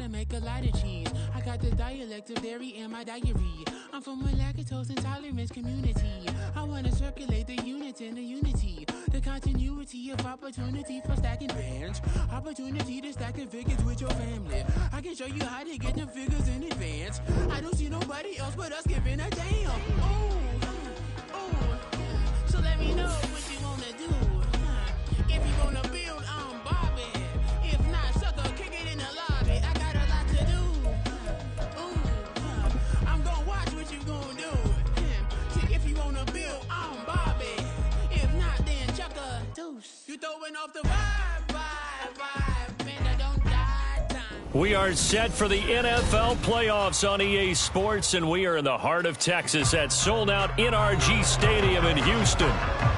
make a lot of cheese. I got the dialect of dairy in my diary. I'm from a lactose intolerance community. I want to circulate the units in the unity. The continuity of opportunity for stacking bands. Opportunity to stack the figures with your family. I can show you how to get them figures in advance. I don't see nobody else but us giving a damn. So let me know what you want to do. If you want to build on Bobby. If not, sucker, kick it in the lobby. I got a lot to do. I'm gonna watch what you gonna do. See if you want to build on Bobby. If not, then chuck a deuce. You throwing off the vibe, man, I don't die time. We are set for the NFL playoffs on EA Sports, and we are in the heart of Texas at sold-out NRG Stadium in Houston.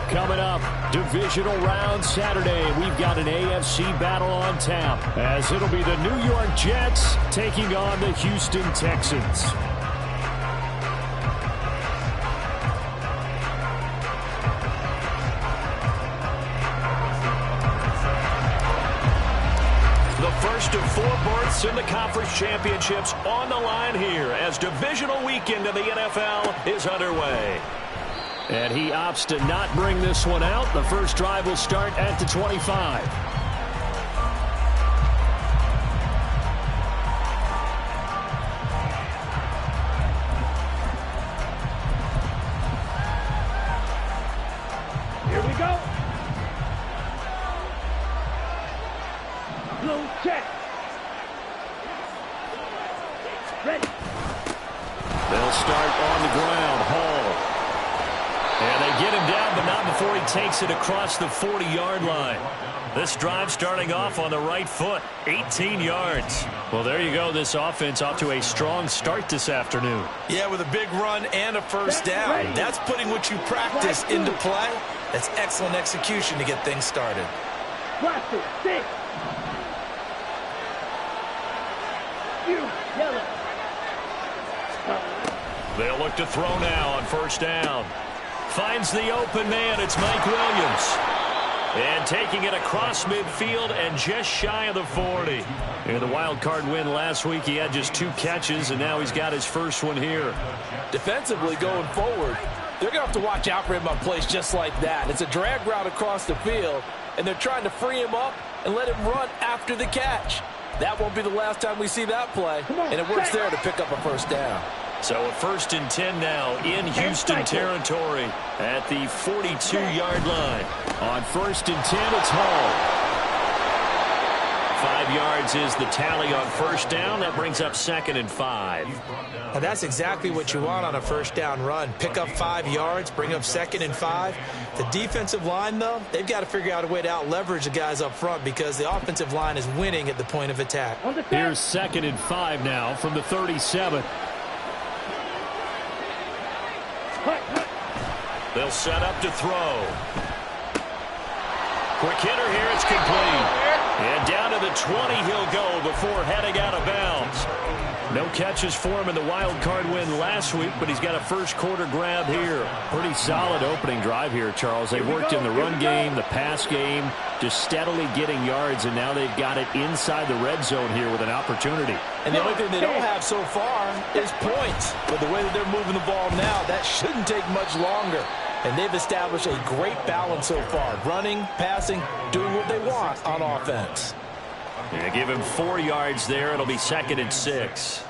Coming up, divisional round Saturday. We've got an AFC battle on tap, as it'll be the New York Jets taking on the Houston Texans. First of 4 berths in the conference championships on the line here as divisional weekend of the NFL is underway. And he opts to not bring this one out. The first drive will start at the 25. Here we go. Blue check. Ready. They'll start on the ground. Hall. And they get him down, but not before he takes it across the 40-yard line. This drive starting off on the right foot. 18 yards. Well, there you go. This offense off to a strong start this afternoon. Yeah, with a big run and a first down. That's putting what you practice into play. That's excellent execution to get things started. Watch it. 6. Yellow. They'll look to throw now on first down. Finds the open man. It's Mike Williams. And taking it across midfield and just shy of the 40. In the wild card win last week, he had just 2 catches, and now he's got his first one here. Defensively going forward, they're going to have to watch out for him on plays just like that. It's a drag route across the field, and they're trying to free him up and let him run after the catch. That won't be the last time we see that play, and it works there to pick up a first down. So a 1st and 10 now in Houston territory at the 42-yard line. On 1st and 10, it's Hall. 5 yards is the tally on first down. That brings up 2nd and 5. Now that's exactly what you want on a first down run. Pick up 5 yards, bring up 2nd and 5. The defensive line, though, they've got to figure out a way to out-leverage the guys up front because the offensive line is winning at the point of attack. Here's 2nd and 5 now from the 37. They'll set up to throw. Quick hitter here, it's complete. And down to the 20 he'll go before heading out of bounds. No catches for him in the wild card win last week, but he's got a first quarter grab here. Pretty solid opening drive here, Charles. They worked in the run game, the pass game, just steadily getting yards, and now they've got it inside the red zone here with an opportunity. And the only thing they don't have so far is points. But the way that they're moving the ball now, that shouldn't take much longer. And they've established a great balance so far. Running, passing, doing what they want on offense. Yeah, give him 4 yards there. It'll be 2nd and 6.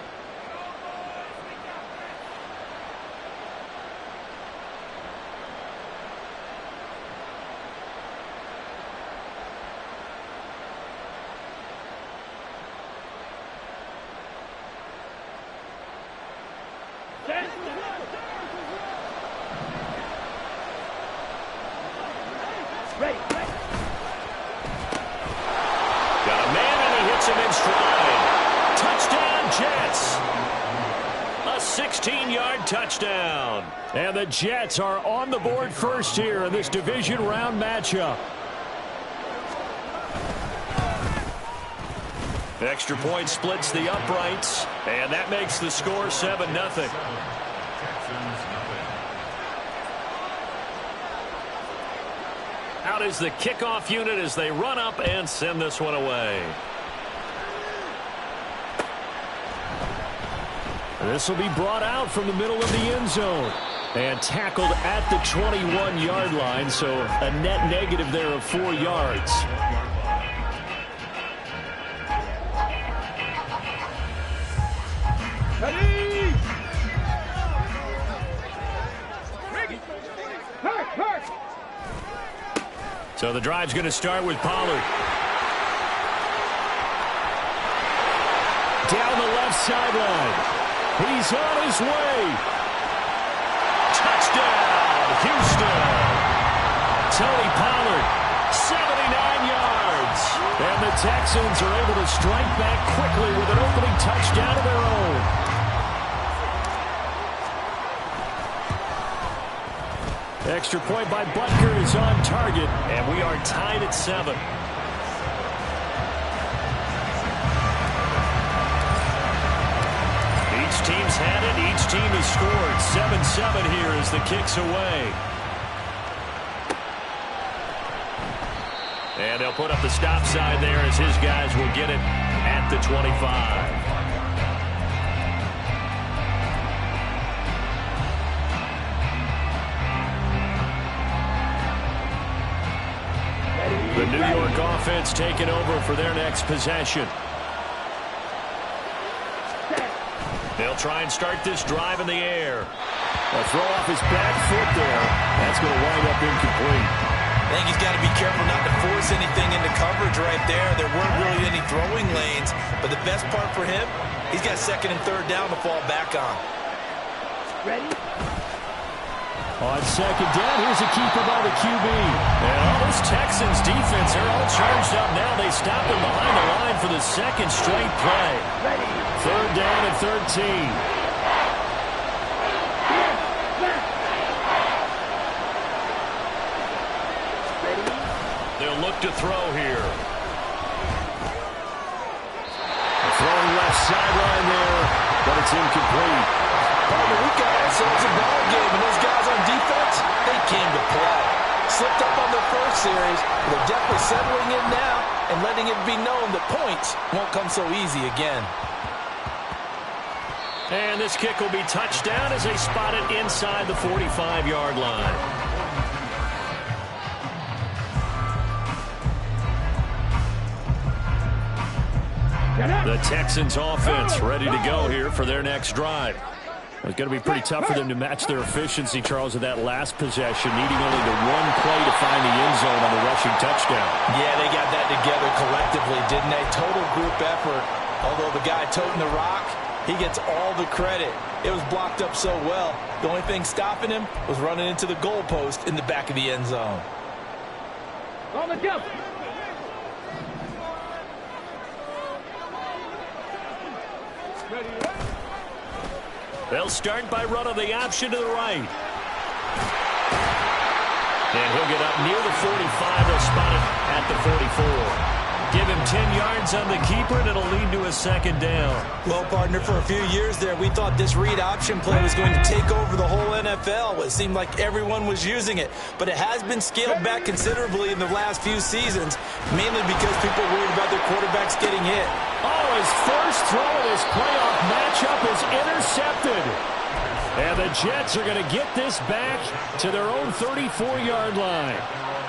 Touchdown. And the Jets are on the board first here in this division round matchup. Extra point splits the uprights, and that makes the score 7-0. Out is the kickoff unit as they run up and send this one away. This will be brought out from the middle of the end zone and tackled at the 21-yard line, so a net negative there of 4 yards. Ready! Hurt! So the drive's going to start with Pollard. Down the left sideline. He's on his way. Touchdown, Houston. Tony Pollard, 79 yards. And the Texans are able to strike back quickly with an opening touchdown of their own. Extra point by Butker is on target, and we are tied at 7. Each team's had it. Each team has scored. 7-7 here as the kick's away. And they'll put up the stop sign there as his guys will get it at the 25. The New York offense taking over for their next possession. They'll try and start this drive in the air. A throw off his back foot there. That's going to wind up incomplete. I think he's got to be careful not to force anything into coverage right there. There weren't really any throwing lanes, but the best part for him, he's got 2nd and 3rd down to fall back on. Ready? On 2nd down, here's a keeper by the QB. And all this Texans defense, they're all charged up now. They stopped him behind the line for the 2nd straight play. Ready? 3rd down and 13. They'll look to throw here. Throwing left sideline there, but it's incomplete. We got ourselves a ball game, and those guys on defense, they came to play. Slipped up on their first series, but they're definitely settling in now and letting it be known that points won't come so easy again. And this kick will be touchdown as they spot it inside the 45-yard line. The Texans offense ready to go here for their next drive. It's going to be pretty tough for them to match their efficiency, Charles, of that last possession, needing only the one play to find the end zone on the rushing touchdown. Yeah, they got that together collectively, didn't they? Total group effort. Although the guy toting the rock, he gets all the credit. It was blocked up so well. The only thing stopping him was running into the goalpost in the back of the end zone. On the jump. They'll start by running the option to the right. And he'll get up near the 45. They'll spot it at the 44. Give him 10 yards on the keeper, and it'll lead to a 2nd down. Well, partner, for a few years there, we thought this read option play was going to take over the whole NFL. It seemed like everyone was using it, but it has been scaled back considerably in the last few seasons, mainly because people are worried about their quarterbacks getting hit. Oh, his first throw of this playoff matchup is intercepted. And the Jets are going to get this back to their own 34-yard line.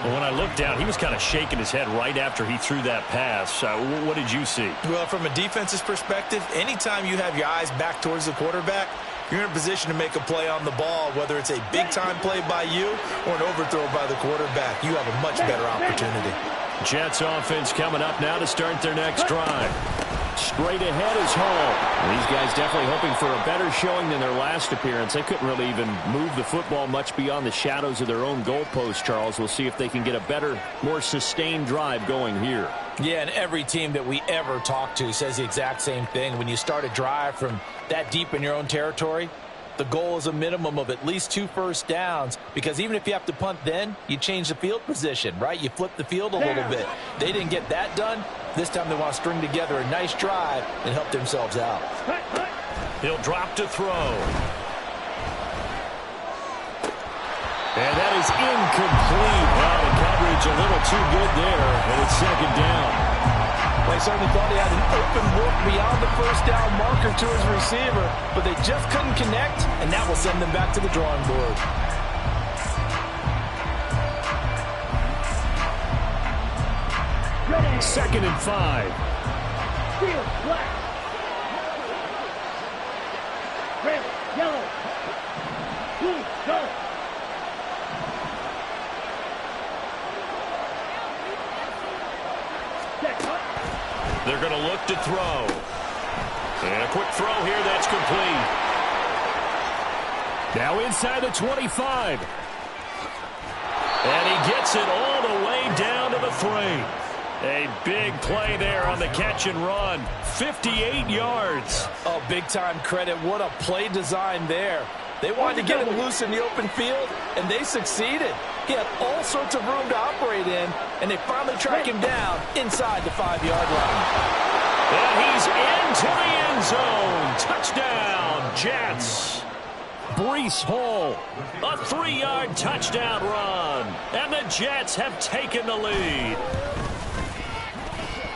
Well, when I looked down, he was kind of shaking his head right after he threw that pass. What did you see? Well, from a defense's perspective, anytime you have your eyes back towards the quarterback, you're in a position to make a play on the ball, whether it's a big-time play by you or an overthrow by the quarterback. You have a much better opportunity. Jets offense coming up now to start their next drive. Straight ahead is Hall. These guys definitely hoping for a better showing than their last appearance. They couldn't really even move the football much beyond the shadows of their own goalpost, Charles. We'll see if they can get a better, more sustained drive going here. Yeah, and every team that we ever talk to says the exact same thing. When you start a drive from that deep in your own territory, the goal is a minimum of at least 2 first downs, because even if you have to punt then, you change the field position, right? You flip the field a little bit. They didn't get that done. This time they want to string together a nice drive and help themselves out. He'll drop to throw. And that is incomplete. Well, the coverage a little too good there, and it's 2nd down. Well, he certainly thought he had an open look beyond the first down marker to his receiver, but they just couldn't connect, and that will send them back to the drawing board. Second and 5. Field, black. Red, yellow. Blue, go. They're going to look to throw. And a quick throw here, that's complete. Now inside the 25. And he gets it all the way down to the 3. A big play there on the catch and run. 58 yards. Oh, big-time credit. What a play design there. They wanted to get him loose in the open field, and they succeeded. He had all sorts of room to operate in, and they finally track him down inside the 5-yard line. And he's into the end zone. Touchdown, Jets. Breece Hall, a 3-yard touchdown run. And the Jets have taken the lead.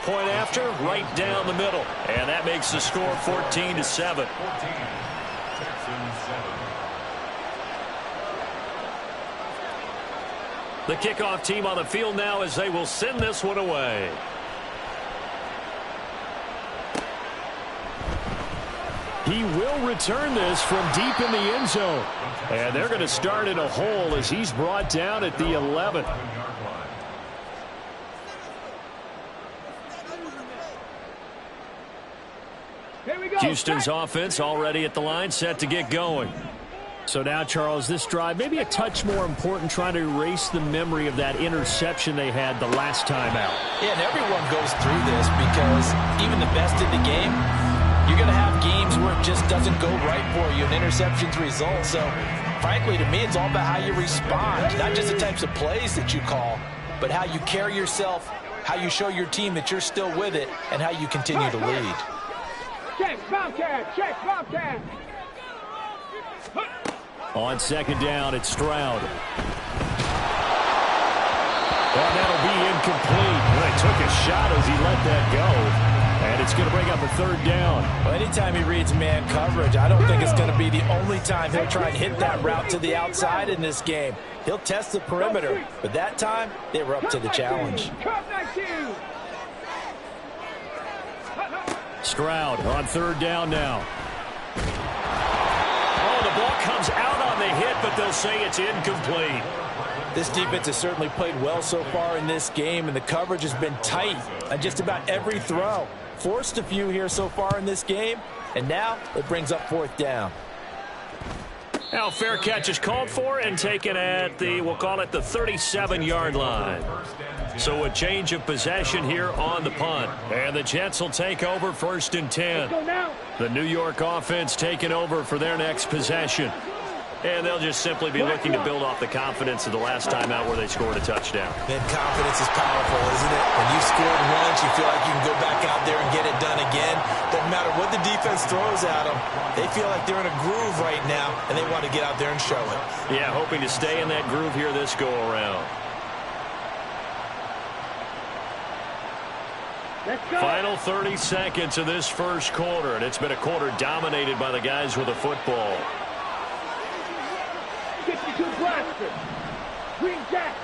Point after, right down the middle. And that makes the score 14-7. The kickoff team on the field now as they will send this one away. He will return this from deep in the end zone. And they're going to start in a hole as he's brought down at the 11. Houston's offense already at the line, set to get going. So now, Charles, this drive maybe a touch more important, trying to erase the memory of that interception they had the last time out. Yeah, and everyone goes through this because even the best in the game, you're going to have games where it just doesn't go right for you, and interceptions result. So, frankly, to me, it's all about how you respond, not just the types of plays that you call, but how you carry yourself, how you show your team that you're still with it, and how you continue to lead. Check, Bobcat, check, Bobcat. On second down, it's Stroud. And that'll be incomplete. Well, he took a shot as he let that go. And it's going to bring up a third down. Well, anytime he reads man coverage, I don't think it's going to be the only time he'll try and hit that route to the outside in this game. He'll test the perimeter, but that time, they were up to the challenge. Stroud on third down now. Oh, the ball comes out on the hit, but they'll say it's incomplete. This defense has certainly played well so far in this game, and the coverage has been tight on just about every throw. Forced a few here so far in this game, and now it brings up fourth down. Now fair catch is called for and taken at the, we'll call it the 37-yard line. So a change of possession here on the punt. And the Jets will take over first and 10. The New York offense taking over for their next possession. And they'll just simply be looking to build off the confidence of the last time out where they scored a touchdown. Man, confidence is powerful, isn't it? When you scored once, you feel like you can go back out there and get it done again. Doesn't matter what the defense throws at them. They feel like they're in a groove right now, and they want to get out there and show it. Yeah, hoping to stay in that groove here this go-around. Final 30 seconds of this first quarter, and it's been a quarter dominated by the guys with the football. 52 blaster. Green Jack.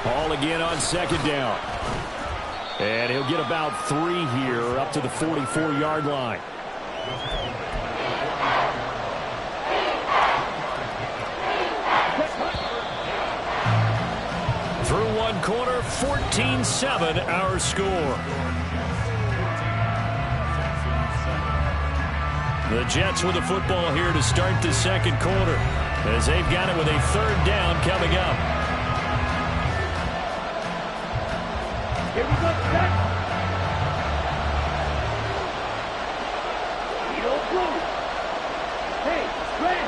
Ball again on second down. And he'll get about 3 here up to the 44-yard line. Through one quarter, 14-7 our score. The Jets with the football here to start the second quarter as they've got it with a third down coming up. Here we go, set. Yellow blue. Hey, red.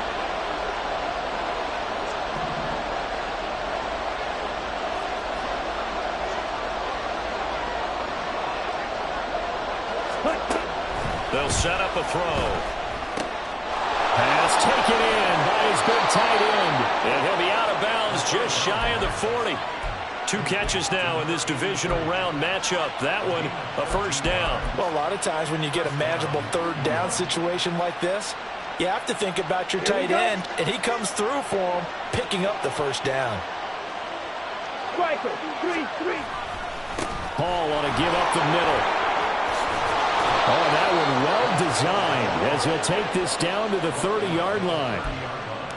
They'll set up a throw. Pass taken in by his big tight end. And he'll be out of bounds just shy of the 40. 2 catches now in this divisional round matchup. That one, a first down. Well, a lot of times when you get a manageable third down situation like this, you have to think about your tight end, and he comes through for him, picking up the first down. Striker, 3-3. Hall on a give up the middle. Oh, that one well designed as he'll take this down to the 30-yard line.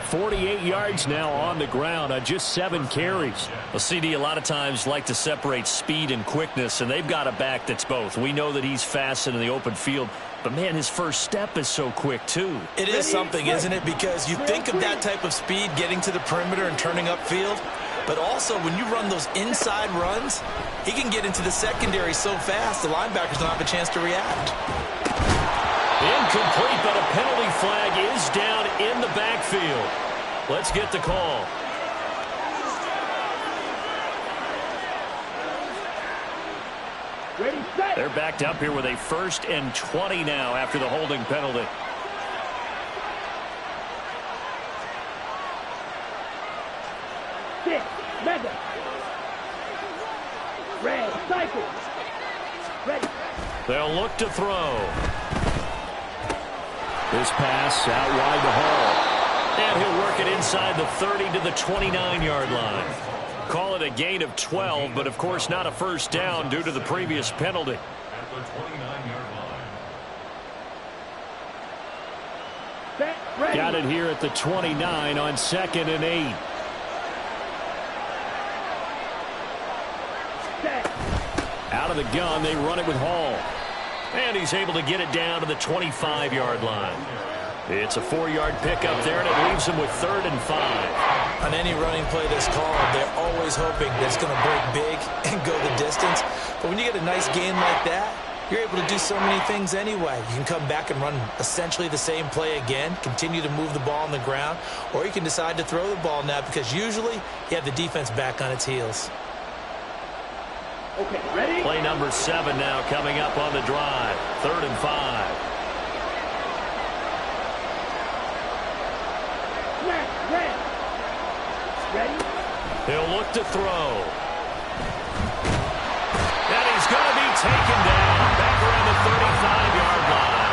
48 yards now on the ground on just 7 carries. Well, CD a lot of times like to separate speed and quickness, and they've got a back that's both. We know that he's fast in the open field, but, man, his first step is so quick, too. It is something, isn't it? Because you think of that type of speed getting to the perimeter and turning upfield, but also when you run those inside runs, he can get into the secondary so fast the linebackers don't have a chance to react. Incomplete, but a penalty flag is down in the backfield. Let's get the call. Ready, set. They're backed up here with a 1st and 20 now after the holding penalty. Six, Madden. Red, cycle. Ready. They'll look to throw. This pass out wide to Hall. And he'll work it inside the 30 to the 29-yard line. Call it a gain of 12, but of course not a first down due to the previous penalty. Set, ready. Got it here at the 29 on 2nd and 8. Set. Out of the gun, they run it with Hall. And he's able to get it down to the 25-yard line. It's a 4-yard pickup there, and it leaves him with 3rd and 5. On any running play that's called, they're always hoping that it's going to break big and go the distance. But when you get a nice gain like that, you're able to do so many things anyway. You can come back and run essentially the same play again, continue to move the ball on the ground, or you can decide to throw the ball now because usually you have the defense back on its heels. Okay, ready? Play number 7 now coming up on the drive. 3rd and 5. Snap, red. Ready? He'll look to throw. And he's going to be taken down back around the 35-yard line.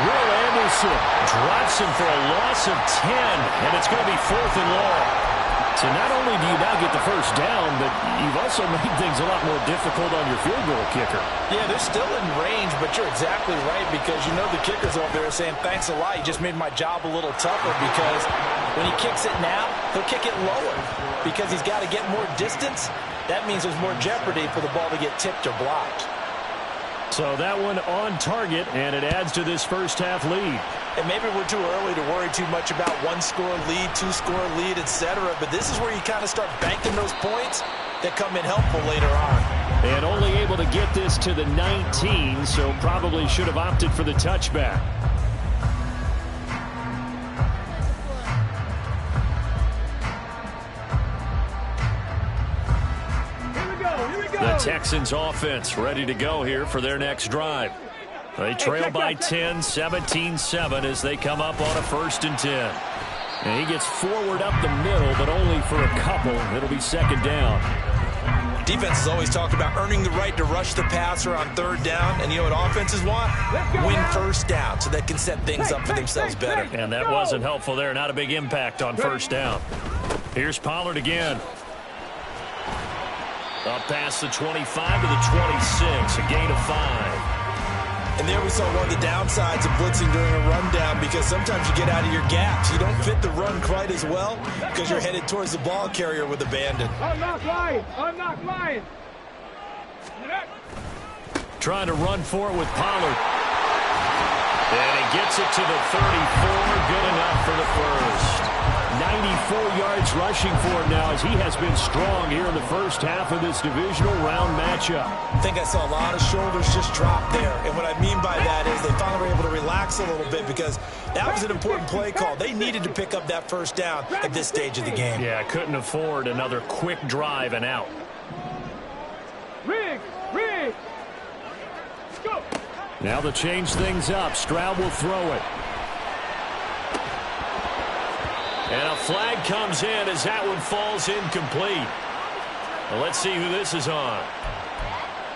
Will Anderson drops him for a loss of 10, and it's going to be 4th and long. So not only do you now get the first down, but you've also made things a lot more difficult on your field goal kicker. Yeah, they're still in range, but you're exactly right because you know the kicker's over there saying, thanks a lot, you just made my job a little tougher because when he kicks it now, he'll kick it lower because he's got to get more distance. That means there's more jeopardy for the ball to get tipped or blocked. So that one on target, and it adds to this first-half lead. And maybe we're too early to worry too much about 1-score lead, 2-score lead, etc. But this is where you kind of start banking those points that come in helpful later on. And only able to get this to the 19, so probably should have opted for the touchback. The Texans offense ready to go here for their next drive. They trail by 10, 17-7 as they come up on a 1st and 10. And he gets forward up the middle, but only for a couple. It'll be 2nd down. Defenses always talk about earning the right to rush the passer on 3rd down. And you know what offenses want? Win first down so they can set things up for themselves better. And that wasn't helpful there. Not a big impact on 1st down. Here's Pollard again. Up past the 25 to the 26, a gain of 5. And there we saw one of the downsides of blitzing during a rundown because sometimes you get out of your gaps. You don't fit the run quite as well because you're headed towards the ball carrier with abandon. Unlock line. Unlock line. Trying to run for it with Pollard. And he gets it to the 34. Good enough for the first. 94 yards rushing for him now as he has been strong here in the first half of this divisional round matchup. I think I saw a lot of shoulders just drop there. And what I mean by that is they finally were able to relax a little bit because that was an important play call. They needed to pick up that first down at this stage of the game. Yeah, couldn't afford another quick drive and out. Rig. Go. Now they'll change things up. Stroud will throw it. And a flag comes in as that one falls incomplete. Well, let's see who this is on.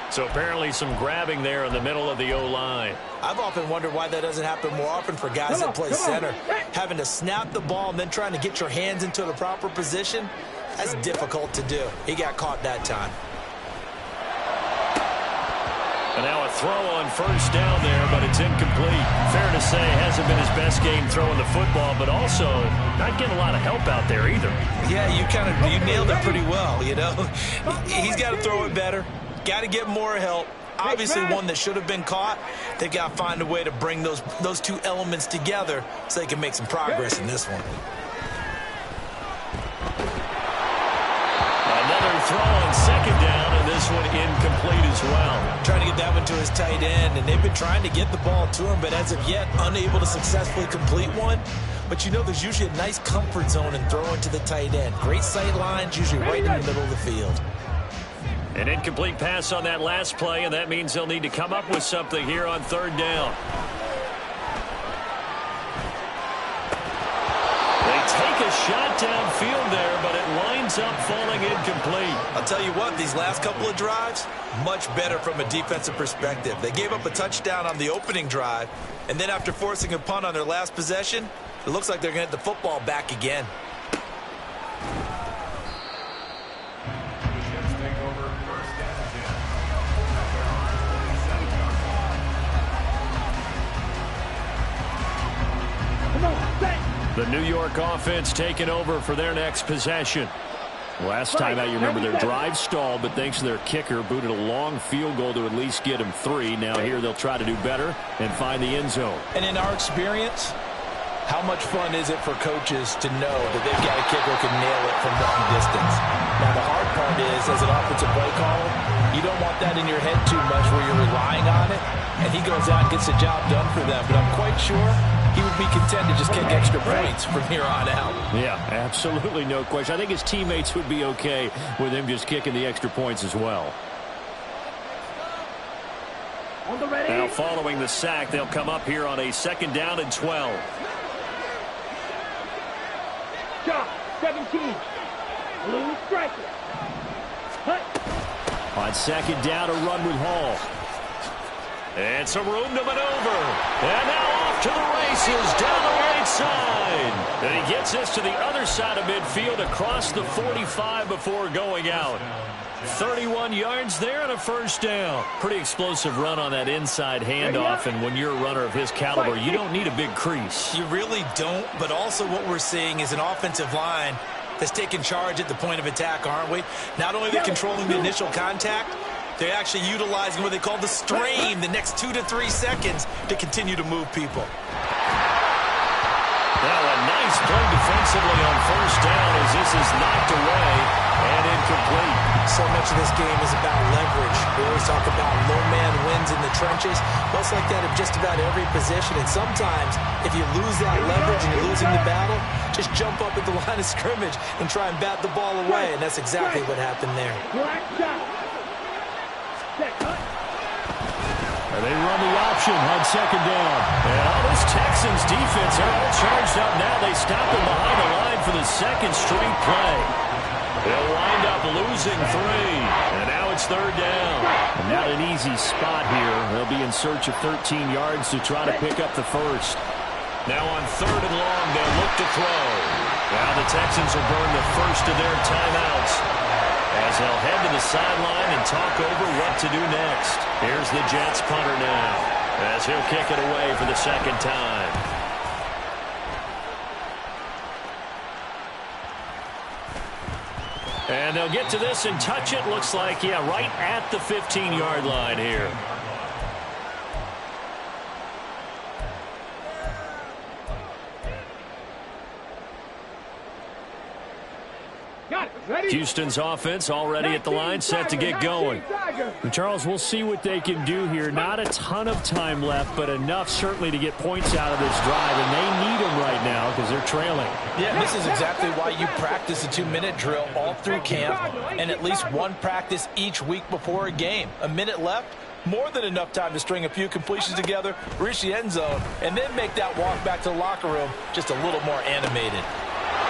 So apparently some grabbing there in the middle of the O-line. I've often wondered why that doesn't happen more often for guys that play center. Having to snap the ball and then trying to get your hands into the proper position, that's difficult to do. He got caught that time. And now a throw on first down there, but it's incomplete. Fair to say, hasn't been his best game throwing the football, but also not getting a lot of help out there either. Yeah, you nailed it pretty well, you know. He's got to throw it better. Got to get more help. Obviously one that should have been caught. They've got to find a way to bring those two elements together so they can make some progress in this one. Another throw on second down, and this one incomplete as well. Trying to get that one to his tight end, and they've been trying to get the ball to him, but as of yet, unable to successfully complete one. But you know there's usually a nice comfort zone in throwing to the tight end. Great sight lines, usually right in the middle of the field. An incomplete pass on that last play, and that means they'll need to come up with something here on third down. They take a shot downfield there, but it winds up falling incomplete. I'll tell you what, these last couple of drives, much better from a defensive perspective. They gave up a touchdown on the opening drive, and then after forcing a punt on their last possession, it looks like they're going to get the football back again. The New York offense taking over for their next possession. Last time out, you remember their drive stalled, but thanks to their kicker, booted a long field goal to at least get them 3. Now here they'll try to do better and find the end zone. And in our experience, how much fun is it for coaches to know that they've got a kicker who can nail it from long distance? Now the hard part is, as an offensive play caller, you don't want that in your head too much where you're relying on it, and he goes out and gets the job done for them. But I'm quite sure he would be content to just kick extra points from here on out. Yeah, absolutely no question. I think his teammates would be okay with him just kicking the extra points as well. Now following the sack, they'll come up here on a 2nd down and 12. Shot, 17. Blue striker. Hut. On 2nd down, a run with Hall. And some room to maneuver. And now off to the races down the right side. And he gets this to the other side of midfield across the 45 before going out. 31 yards there and a first down. Pretty explosive run on that inside handoff, and when you're a runner of his caliber, you don't need a big crease. You really don't, but also what we're seeing is an offensive line that's taking charge at the point of attack, aren't we? Not only are they controlling the initial contact, they're actually utilizing what they call the strain, the next 2 to 3 seconds, to continue to move people. Now a nice play defensively on first down as this is knocked away and incomplete. So much of this game is about leverage. We always talk about low man wins in the trenches. Well, it's like that of just about every position. And sometimes, if you lose that leverage and you're losing the battle, just jump up at the line of scrimmage and try and bat the ball away. And that's exactly what happened there. They run the option on 2nd down. And this Texans defense, they're all charged up now. They stop him behind the line for the 2nd straight play. They'll wind up losing 3. And now it's 3rd down. And not an easy spot here. They'll be in search of 13 yards to try to pick up the first. Now on 3rd and long, they'll look to throw. Now the Texans will burn the first of their timeouts, as they'll head to the sideline and talk over what to do next. Here's the Jets punter now, as he'll kick it away for the 2nd time. And they'll get to this and touch it. Looks like, yeah, right at the 15-yard line here. Houston's offense already at the line, set to get going. And Charles, we'll see what they can do here. Not a ton of time left, but enough certainly to get points out of this drive, and they need them right now because they're trailing. Yeah, this is exactly why you practice a 2-minute drill all through camp and at least one practice each week before a game. A minute left, more than enough time to string a few completions together, reach the end zone, and then make that walk back to the locker room just a little more animated.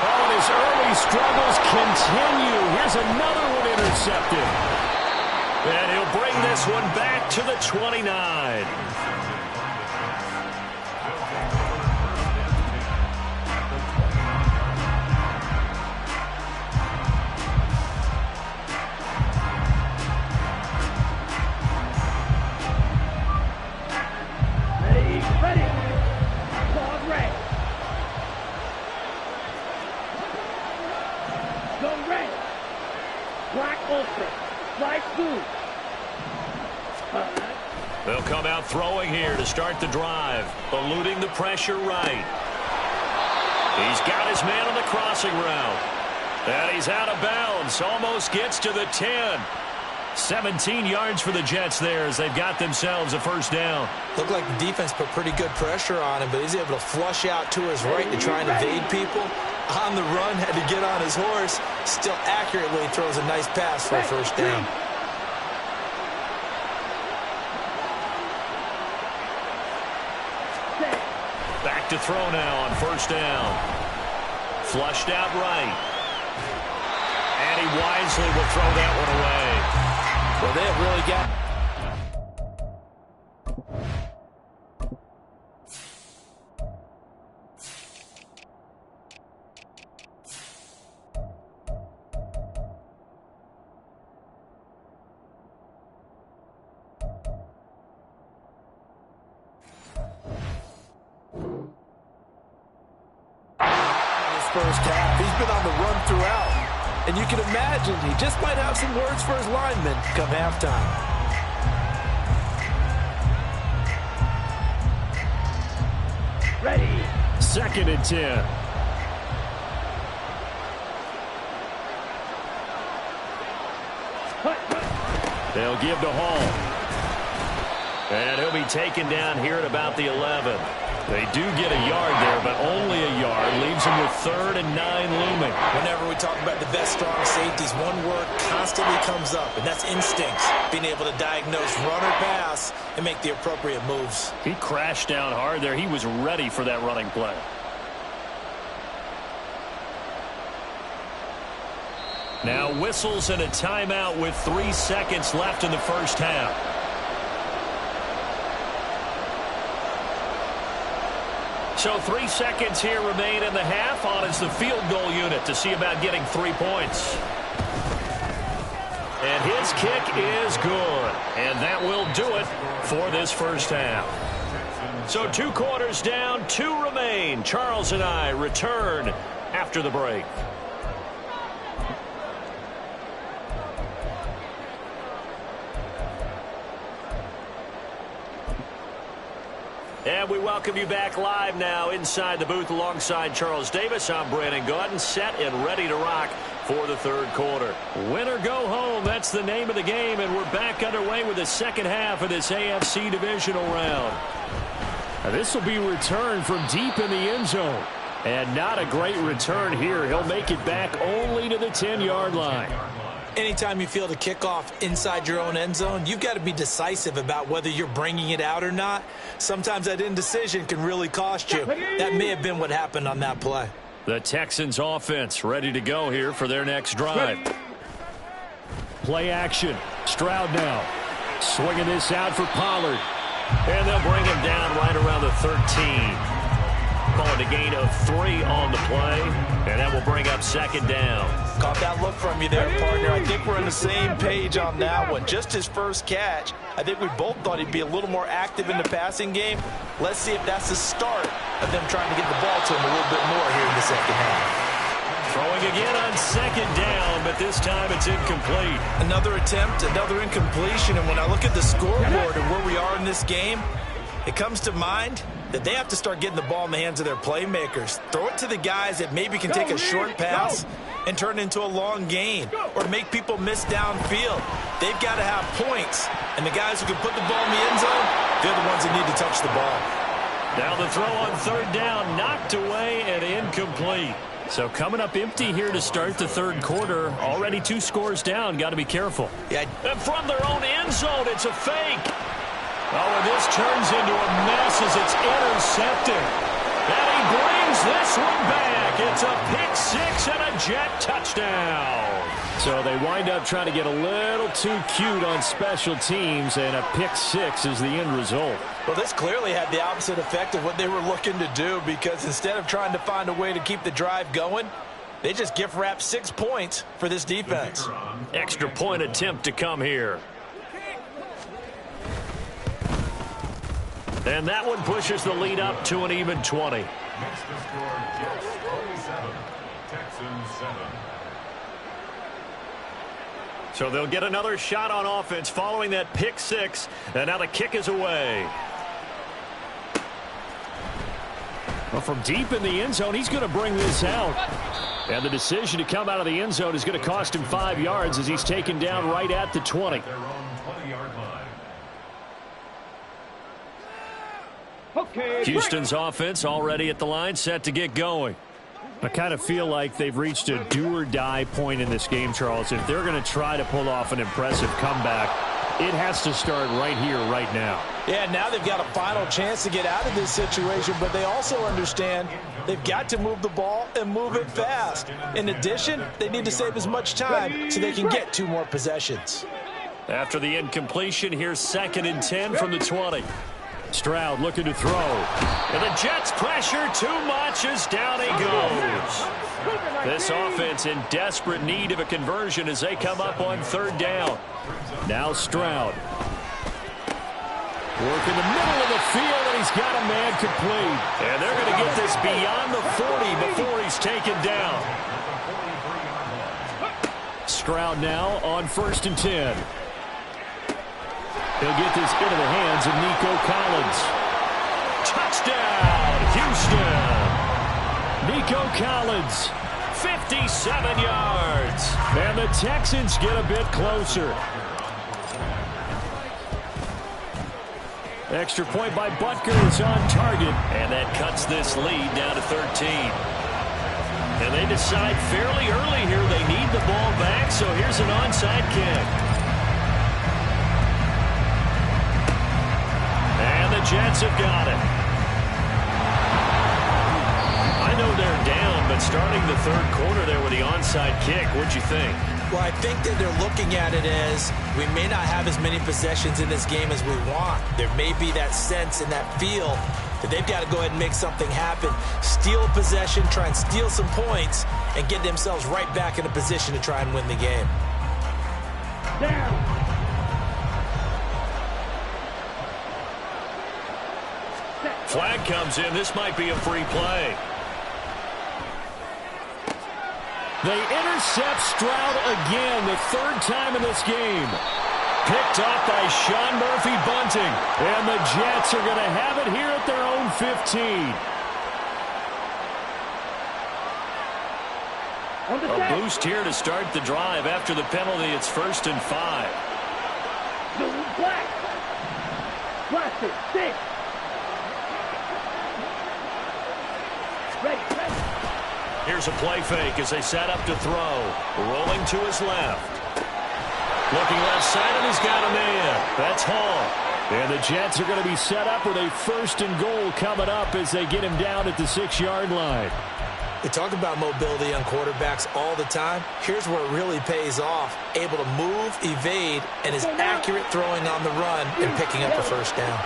Oh, and his early struggles continue. Here's another one intercepted. And he'll bring this one back to the 29. Ready. Ball red. Go red. Black ultra. Black blue. They'll come out throwing here to start the drive, eluding the pressure right. He's got his man on the crossing route. And he's out of bounds, almost gets to the 10. 17 yards for the Jets there as they've got themselves a first down. Looked like the defense put pretty good pressure on him, but he's able to flush out to his right to try and evade people. On the run, had to get on his horse. Still accurately throws a nice pass for a first down. Back to throw now on first down. Flushed out right. And he wisely will throw that one away. Well, they have really got... First half. He's been on the run throughout. And you can imagine he just might have some words for his linemen come halftime. Ready. 2nd and 10. They'll give to Hall. And he'll be taken down here at about the 11. They do get a yard there, but only a yard. Leaves them with 3rd and 9 looming. Whenever we talk about the best strong safeties, one word constantly comes up, and that's instincts. Being able to diagnose run or pass and make the appropriate moves. He crashed down hard there. He was ready for that running play. Now whistles and a timeout with 3 seconds left in the first half. So 3 seconds here remain in the half. On is the field goal unit to see about getting 3 points. And his kick is good. And that will do it for this first half. So 2 quarters down, 2 remain. Charles and I return after the break. And we welcome you back live now inside the booth alongside Charles Davis. I'm Brandon Gaudin, set and ready to rock for the 3rd quarter. Win or go home, that's the name of the game, and we're back underway with the second half of this AFC divisional round. Now this will be returned from deep in the end zone. And not a great return here. He'll make it back only to the 10-yard line. Anytime you feel the kickoff inside your own end zone, you've got to be decisive about whether you're bringing it out or not. Sometimes that indecision can really cost you. That may have been what happened on that play. The Texans offense ready to go here for their next drive. Play action. Stroud now. Swinging this out for Pollard. And they'll bring him down right around the 13. Calling a gain of 3 on the play. And that will bring up 2nd down. Caught that look from you there, partner. I think we're on the same page on that one. Just his first catch. I think we both thought he'd be a little more active in the passing game. Let's see if that's the start of them trying to get the ball to him a little bit more here in the second half. Throwing again on 2nd down, but this time it's incomplete. Another attempt, another incompletion. And when I look at the scoreboard and where we are in this game, it comes to mind that they have to start getting the ball in the hands of their playmakers. Throw it to the guys that maybe can take a short pass and turn it into a long gain or make people miss downfield. They've got to have points. And the guys who can put the ball in the end zone, they're the ones that need to touch the ball. Now the throw on 3rd down, knocked away and incomplete. So coming up empty here to start the 3rd quarter. Already 2 scores down. Got to be careful. Yeah. And from their own end zone, it's a fake. Oh, and this turns into a mess as it's intercepted. And he brings this one back. It's a pick 6 and a Jet touchdown. So they wind up trying to get a little too cute on special teams, and a pick six is the end result. Well, this clearly had the opposite effect of what they were looking to do, because instead of trying to find a way to keep the drive going, they just gift wrapped 6 points for this defense. Extra point attempt to come here. And that one pushes the lead up to an even 20. Next to score, Jets 27, Texans 7. So they'll get another shot on offense following that pick six, and now the kick is away. Well, from deep in the end zone, he's going to bring this out. And the decision to come out of the end zone is going to cost him 5 yards as he's taken down right at the 20. Their own 20-yard line. Okay. Houston's offense already at the line, set to get going. I kind of feel like they've reached a do-or-die point in this game, Charles. If they're going to try to pull off an impressive comeback, it has to start right here, right now. Yeah, now they've got a final chance to get out of this situation, but they also understand they've got to move the ball and move it fast. In addition, they need to save as much time so they can get 2 more possessions. After the incompletion, here's 2nd and 10 from the 20. Stroud looking to throw. And the Jets pressure too much as down he goes. This offense in desperate need of a conversion as they come up on 3rd down. Now Stroud. Work in the middle of the field, and he's got a man complete. And they're going to get this beyond the 40 before he's taken down. Stroud now on 1st and 10. He'll get this into the hands of Nico Collins. Touchdown, Houston. Nico Collins. 57 yards. And the Texans get a bit closer. Extra point by Butker is on target. And that cuts this lead down to 13. And they decide fairly early here they need the ball back, so here's an onside kick. And the Jets have got it. I know they're down, but starting the 3rd quarter there with the onside kick, what'd you think? Well, I think that they're looking at it as we may not have as many possessions in this game as we want. There may be that sense and that feel that they've got to go ahead and make something happen. Steal a possession, try and steal some points, and get themselves right back in a position to try and win the game. Down. Flag comes in. This might be a free play. They intercept Stroud again, the 3rd time in this game. Picked off by Sean Murphy Bunting. And the Jets are going to have it here at their own 15. A boost here to start the drive. After the penalty, it's 1st and 5. Black. Plastic. Stick. Ready. Here's a play fake as they set up to throw. Rolling to his left. Looking left side, and he's got a man. That's Hall. And the Jets are going to be set up with a 1st and goal coming up as they get him down at the 6-yard line. We talk about mobility on quarterbacks all the time. Here's where it really pays off. Able to move, evade, and is accurate throwing on the run and picking up a 1st down.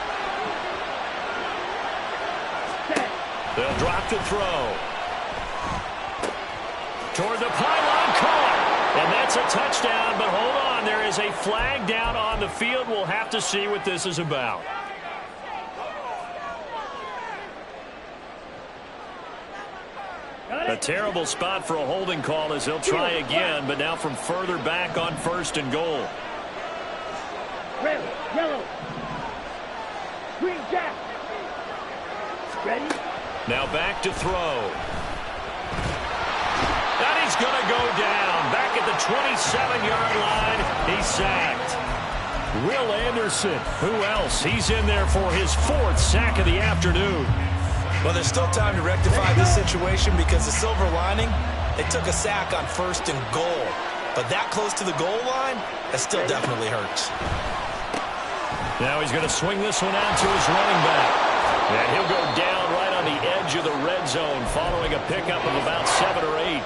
They'll drop to throw. Toward the pylon, caught. And that's a touchdown, but hold on. There is a flag down on the field. We'll have to see what this is about. A terrible spot for a holding call as they'll try again, but now from further back on 1st and goal. Red, yellow. Green jack. Ready? Now back to throw. And he's going to go down. Back at the 27-yard line. He's sacked. Will Anderson. Who else? He's in there for his 4th sack of the afternoon. Well, there's still time to rectify this situation because the silver lining, they took a sack on 1st and goal. But that close to the goal line, that still definitely hurts. Now he's going to swing this one out to his running back. And he'll go down right on the edge of the red zone following a pickup of about 7 or 8.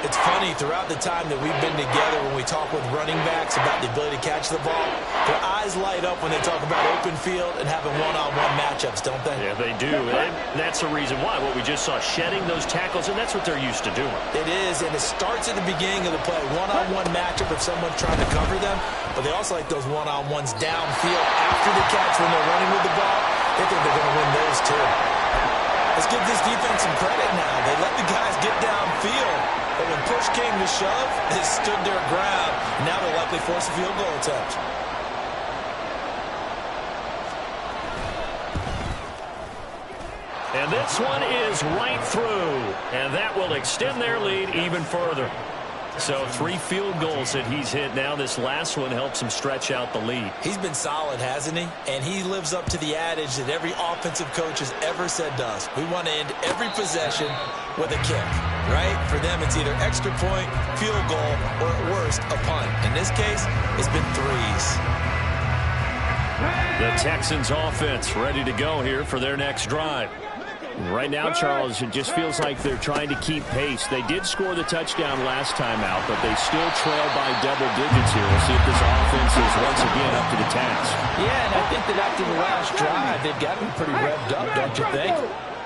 It's funny, throughout the time that we've been together, when we talk with running backs about the ability to catch the ball, their eyes light up when they talk about open field and having one-on-one matchups, don't they? Yeah, they do. And that's the reason why. What we just saw, shedding those tackles, and that's what they're used to doing. It is, and it starts at the beginning of the play. One-on-one matchup if someone's trying to cover them, but they also like those one-on-ones downfield after the catch when they're running with the ball. They think they're going to win those too. Let's give this defense some credit now. They let the guys get downfield, but when push came to shove, they stood their ground. Now they'll likely force a field goal attempt. And this one is right through, and that will extend their lead even further. So 3 field goals that he's hit now. This last one helps him stretch out the lead. He's been solid, hasn't he? And he lives up to the adage that every offensive coach has ever said to us. We want to end every possession with a kick, right? For them, it's either extra point, field goal, or at worst, a punt. In this case, it's been 3s. The Texans offense ready to go here for their next drive. Right now, Charles, it just feels like they're trying to keep pace. They did score the touchdown last time out, but they still trail by double digits here. We'll see if this offense is once again up to the task. Yeah, and I think that after the last drive, they've got to be pretty revved up, don't you think?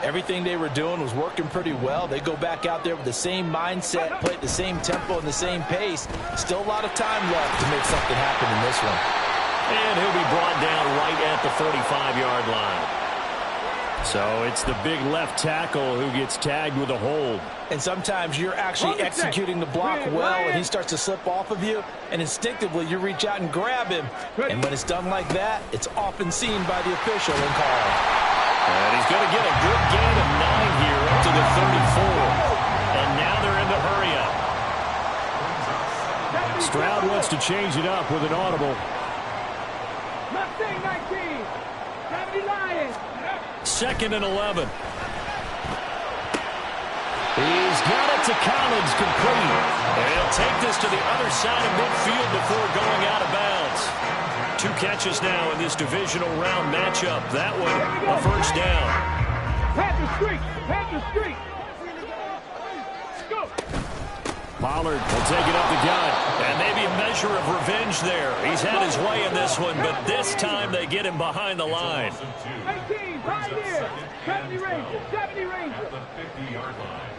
Everything they were doing was working pretty well. They go back out there with the same mindset, play at the same tempo and the same pace. Still a lot of time left to make something happen in this one. And he'll be brought down right at the 45-yard line. So it's the big left tackle who gets tagged with a hold. And sometimes you're actually executing the block well, and he starts to slip off of you, and instinctively you reach out and grab him. And when it's done like that, it's often seen by the official and called. And he's going to get a good gain of 9 here up to the 34. And now they're in the hurry-up. Stroud wants to change it up with an audible. Mustang 19. 70 Lions. 2nd and 11. He's got it to Collins, complete. And he'll take this to the other side of midfield before going out of bounds. 2 catches now in this divisional round matchup. That one a first down. Panther Street. Panther Street. Go. Pollard will take it up the gut. And maybe a measure of revenge there. He's had his way in this one, but this time they get him behind the line. 18, Pioneer. 70 Rangers. 70 Rangers. The 50-yard line.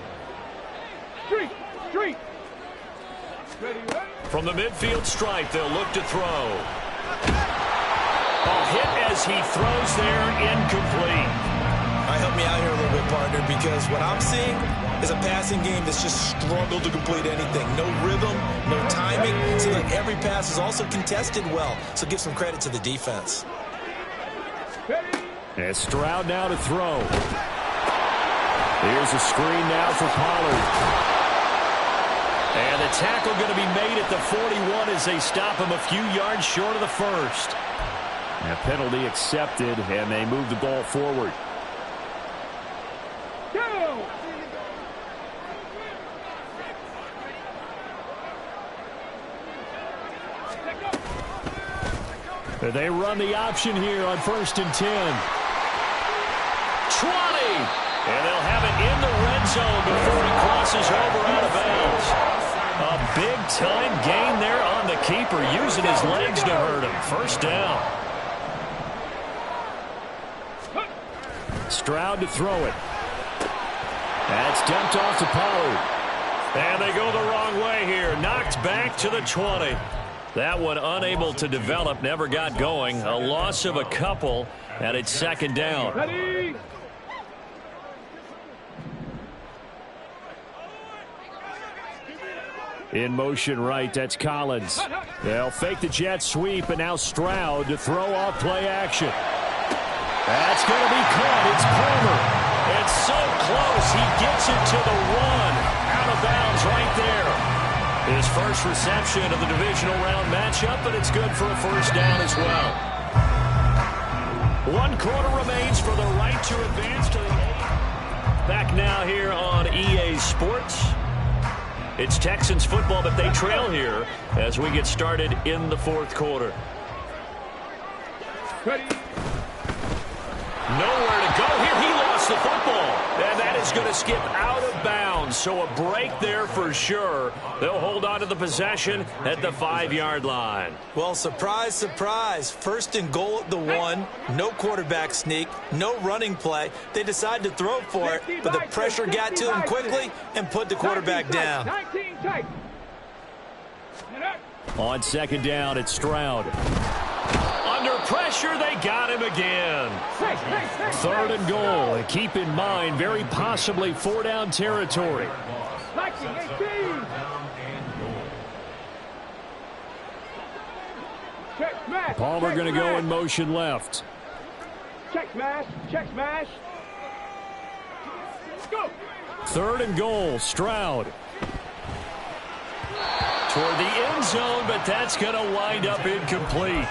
Street. Street. Ready, ready. From the midfield stripe, they'll look to throw. A hit as he throws there, incomplete. All right, help me out here a little bit, partner, because what I'm seeing is a passing game that's just struggled to complete anything. No rhythm, no timing. Seems like every pass is also contested well, so give some credit to the defense. And Stroud now to throw. Here's a screen now for Pollard. And the tackle going to be made at the 41 as they stop him a few yards short of the first. A penalty accepted, and they move the ball forward. They run the option here on 1st and 10. 20! And they'll have it in the red zone before he crosses over out of bounds. A big-time gain there on the keeper, using his legs to hurt him. First down. Stroud to throw it. That's dumped off to Pollard. And they go the wrong way here. Knocked back to the 20. That one unable to develop, never got going. A loss of a couple, and it's 2nd down. Ready. In motion right, that's Collins. They'll fake the jet sweep, and now Stroud to throw off play action. That's going to be caught. It's Palmer. It's so close. He gets it to the 1. Out of bounds right there. His first reception of the divisional round matchup, but it's good for a first down as well. 1 quarter remains for the right to advance to the 8. Back now here on EA Sports. It's Texans football, but they trail here as we get started in the 4th quarter. Ready. Nowhere to go here. He lost the football. And that is going to skip out of bounds, so a break there for sure. They'll hold on to the possession at the 5-yard line. Well, surprise, surprise. First and goal at the 1. No quarterback sneak. No running play. They decided to throw for it, but the pressure got to them quickly and put the quarterback down. On second down, it's Stroud. Under pressure, they got him again. Third and goal. And keep in mind, very possibly 4-down territory. Palmer going to go in motion left. Check smash. Check smash. Go. Third and goal. Stroud. Toward the end zone, but that's going to wind up incomplete.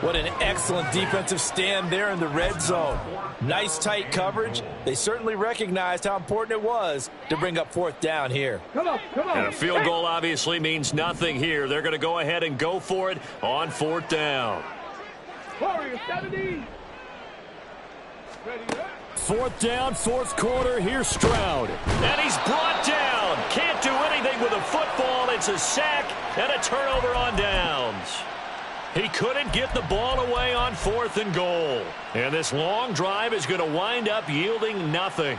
What an excellent defensive stand there in the red zone. Nice tight coverage. They certainly recognized how important it was to bring up 4th down here. Come on. And a field goal obviously means nothing here. They're going to go ahead and go for it on 4th down. Warrior 70. Ready up. 4th down, 4th quarter. Here's Stroud. And he's brought down. Can't do anything with a football. It's a sack and a turnover on downs. He couldn't get the ball away on 4th and goal. And this long drive is going to wind up yielding nothing.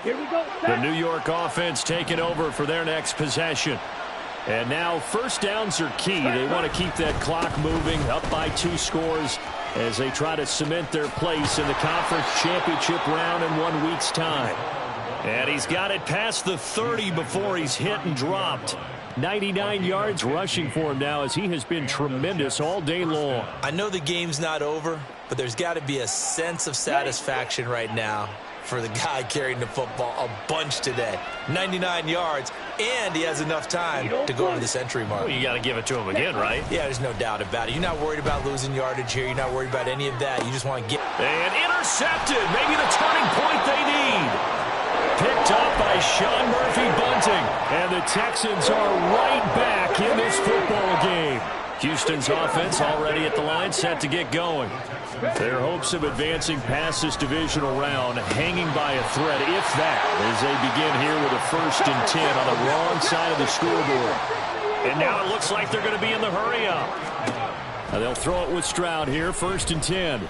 Here we go. The New York offense taking over for their next possession. And now first downs are key. They want to keep that clock moving, up by 2 scores as they try to cement their place in the conference championship round in 1 week's time. And he's got it past the 30 before he's hit and dropped. 99 yards rushing for him now as he has been tremendous all day long. I know the game's not over, but there's got to be a sense of satisfaction right now for the guy carrying the football a bunch today. 99 yards, and he has enough time to go over the century mark. Well, you got to give it to him again, right? Yeah, there's no doubt about it. You're not worried about losing yardage here. You're not worried about any of that. You just want to get... And intercepted. Maybe the turning point they need. Picked up by Sean Murphy-Bunting. And the Texans are right back in this football game. Houston's offense already at the line, set to get going. Their hopes of advancing past this divisional round hanging by a thread, if that, as they begin here with a 1st and 10 on the wrong side of the scoreboard. And now it looks like they're going to be in the hurry-up. They'll throw it with Stroud here, 1st and 10.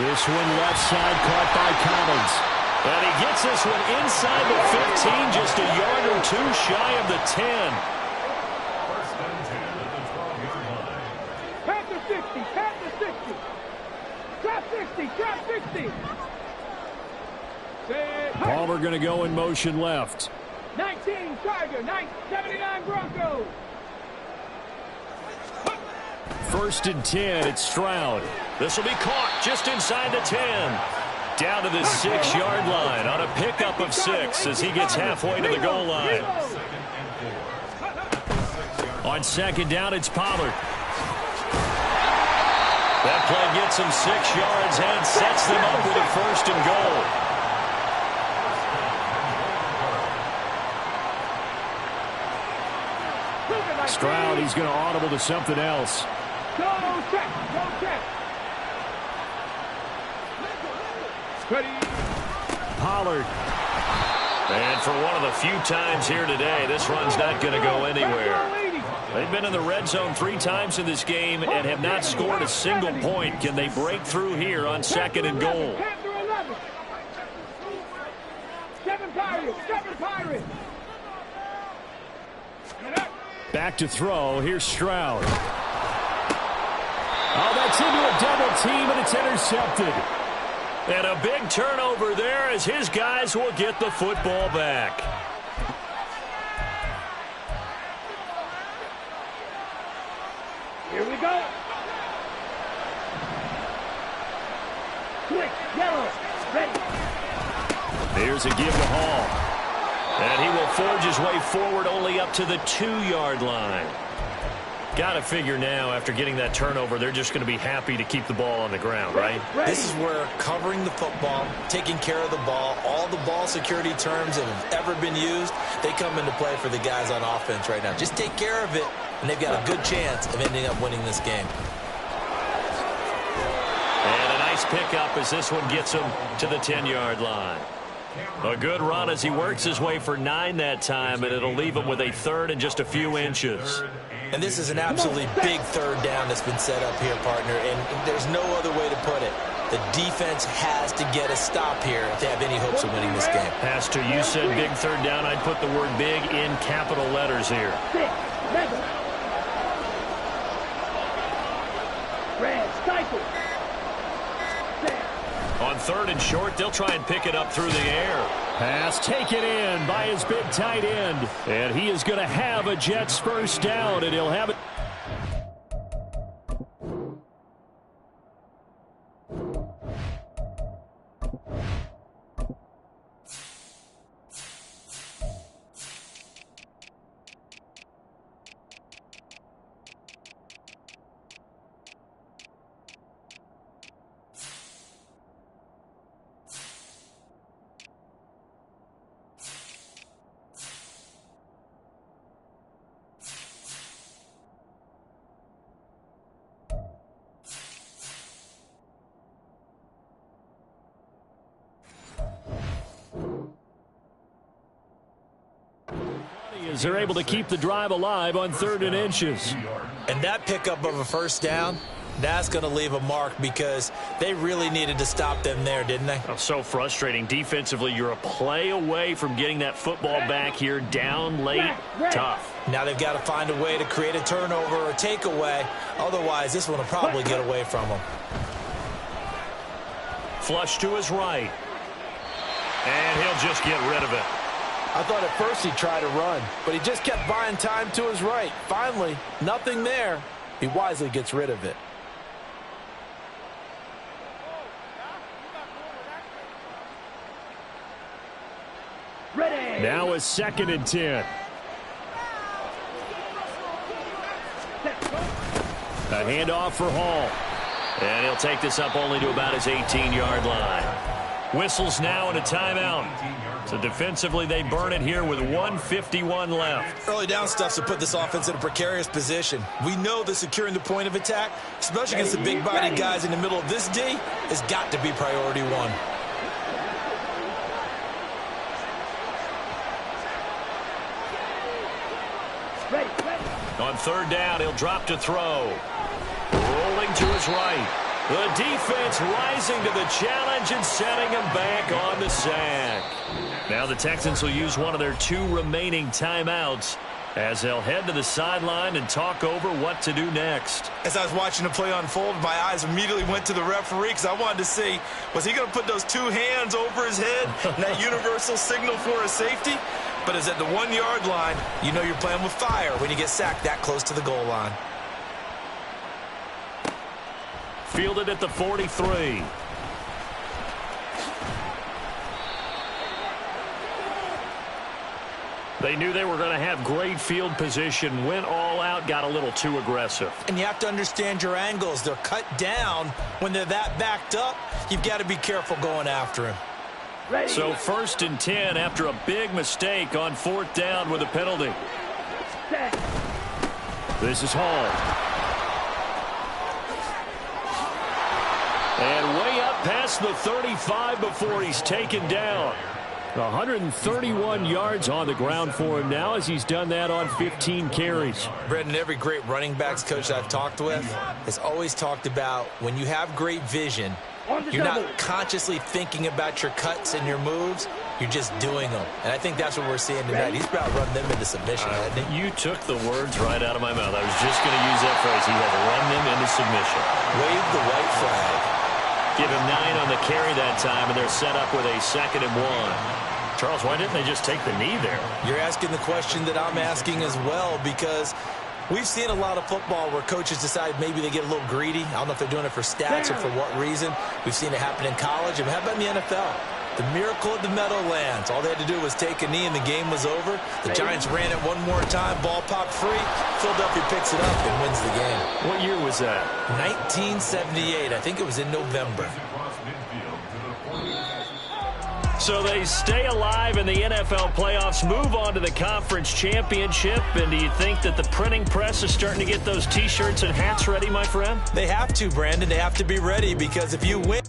This one left side caught by Collins. And he gets this one inside the 15, just a yard or 2 shy of the 10. Panther 60. Panther 60. Drop 60. Drop 60. Palmer going to go in motion left. 19 Tiger. 79 Broncos. 1st and 10. It's Stroud. This will be caught just inside the 10. Down to the 6-yard line on a pickup of 6 as he gets halfway to the goal line. On second down, it's Pollard. That play gets him 6 yards and sets them up with a 1st and goal. Stroud, he's going to audible to something else. Go check. Go check. Ready. Pollard. And for one of the few times here today, this run's not going to go anywhere. They've been in the red zone 3 times in this game and have not scored a single point. Can they break through here on 2nd and goal? 7 Pirates. 7 Pirates. Back to throw. Here's Stroud. Oh, that's into a double team, and it's intercepted. And a big turnover there as his guys will get the football back. Here we go. Quick, yellow, ready. Here's a give to Hall. And he will forge his way forward only up to the 2-yard line. Got to figure now, after getting that turnover, they're just going to be happy to keep the ball on the ground, right? This is where covering the football, taking care of the ball, all the ball security terms that have ever been used, they come into play for the guys on offense right now. Just take care of it, and they've got a good chance of ending up winning this game. And a nice pickup as this one gets him to the 10-yard line. A good run as he works his way for 9 that time, and it'll leave him with a 3rd and just a few inches. And this is an absolutely big 3rd down that's been set up here, partner, and there's no other way to put it. The defense has to get a stop here if they have any hopes of winning this game. Pastor, you said big 3rd down. I'd put the word big in capital letters here. On 3rd and short, they'll try and pick it up through the air. Pass taken in by his big tight end. And he is going to have a Jets first down, and he'll have it. As they're able to keep the drive alive on 3rd and inches. And that pickup of a first down, that's going to leave a mark because they really needed to stop them there, didn't they? Oh, so frustrating. Defensively, you're a play away from getting that football back here down late. Tough. Now they've got to find a way to create a turnover or a takeaway. Otherwise, this one will probably get away from them. Flush to his right. And he'll just get rid of it. I thought at first he'd try to run, but he just kept buying time to his right. Finally, nothing there. He wisely gets rid of it. Ready. Now a 2nd and 10. A handoff for Hall. And he'll take this up only to about his 18-yard line. Whistles now and a timeout. So defensively, they burn it here with 1:51 left. Early down stuff to put this offense in a precarious position. We know that securing the point of attack, especially against the big-bodied guys in the middle of this D, has got to be priority 1. On 3rd down, he'll drop to throw. Rolling to his right. The defense rising to the challenge and setting him back on the sack. Now the Texans will use one of their 2 remaining timeouts as they'll head to the sideline and talk over what to do next. As I was watching the play unfold, my eyes immediately went to the referee because I wanted to see, was he going to put those 2 hands over his head and that universal signal for a safety? But it's at the 1-yard line. You know you're playing with fire when you get sacked that close to the goal line. Fielded at the 43. They knew they were going to have great field position, went all out, got a little too aggressive. And you have to understand your angles. They're cut down when they're that backed up. You've got to be careful going after him. So 1st and 10 after a big mistake on 4th down with a penalty. This is Hall. And way up past the 35 before he's taken down. 131 yards on the ground for him now as he's done that on 15 carries. Brendan, every great running backs coach I've talked with has always talked about when you have great vision, you're not consciously thinking about your cuts and your moves. You're just doing them. And I think that's what we're seeing tonight. He's about running them into submission, hasn't he? You took the words right out of my mouth. I was just going to use that phrase. He had run them into submission. Wave the white flag. Give him 9 on the carry that time, and they're set up with a 2nd and 1. Charles, why didn't they just take the knee there? You're asking the question that I'm asking as well, because we've seen a lot of football where coaches decide maybe they get a little greedy. I don't know if they're doing it for stats or for what reason. We've seen it happen in college. And how about in the NFL? The miracle of the Meadowlands. All they had to do was take a knee and the game was over. The Giants ran it one more time. Ball popped free. Philadelphia picks it up and wins the game. What year was that? 1978. I think it was in November. So they stay alive in the NFL playoffs, move on to the conference championship. And do you think that the printing press is starting to get those T-shirts and hats ready, my friend? They have to, Brandon. They have to be ready, because if you win...